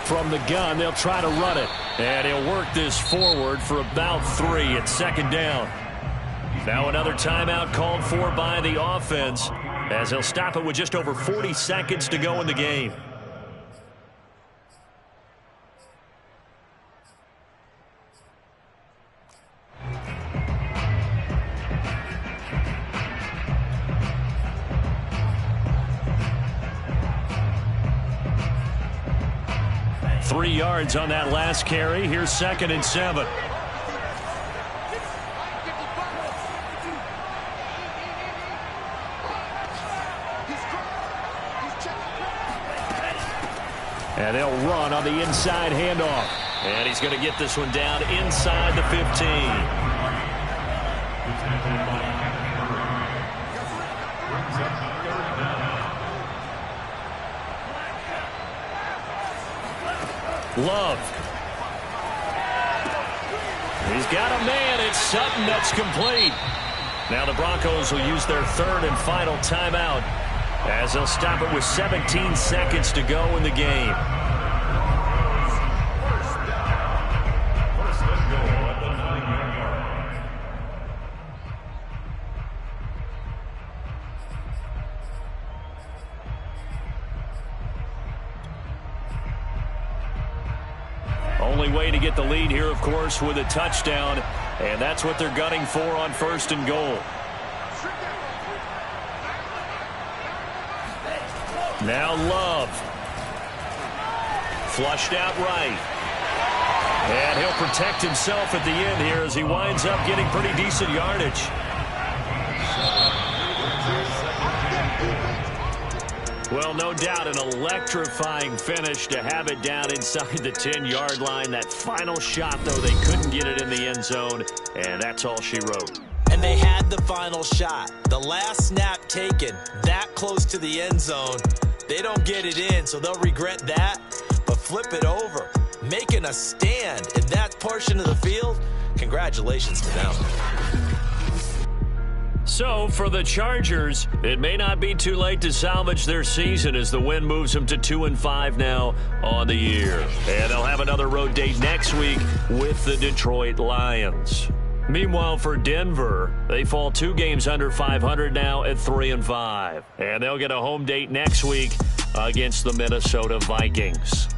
From the gun, they'll try to run it. And he'll work this forward for about 3 at second down. Now another timeout called for by the offense, as he'll stop it with just over 40 seconds to go in the game. Three yards on that last carry. Here's 2nd and 7. And they'll run on the inside handoff. And he's going to get this one down inside the 15. Love. He's got a man. It's Sutton. That's complete. Now the Broncos will use their 3rd and final timeout, as they'll stop it with 17 seconds to go in the game. Only way to get the lead here, of course, with a touchdown, and that's what they're gunning for on 1st and goal. Now Love. Flushed out right. And he'll protect himself at the end here as he winds up getting pretty decent yardage. Well, no doubt an electrifying finish to have it down inside the 10-yard line. That final shot, though, they couldn't get it in the end zone, and that's all she wrote. And they had the final shot. The last snap taken that close to the end zone. They don't get it in, so they'll regret that. But flip it over, making a stand in that portion of the field, congratulations to them. So, for the Chargers, it may not be too late to salvage their season as the win moves them to 2-5 now on the year. And they'll have another road date next week with the Detroit Lions. Meanwhile, for Denver, they fall 2 games under 500 now at 3-5. And they'll get a home date next week against the Minnesota Vikings.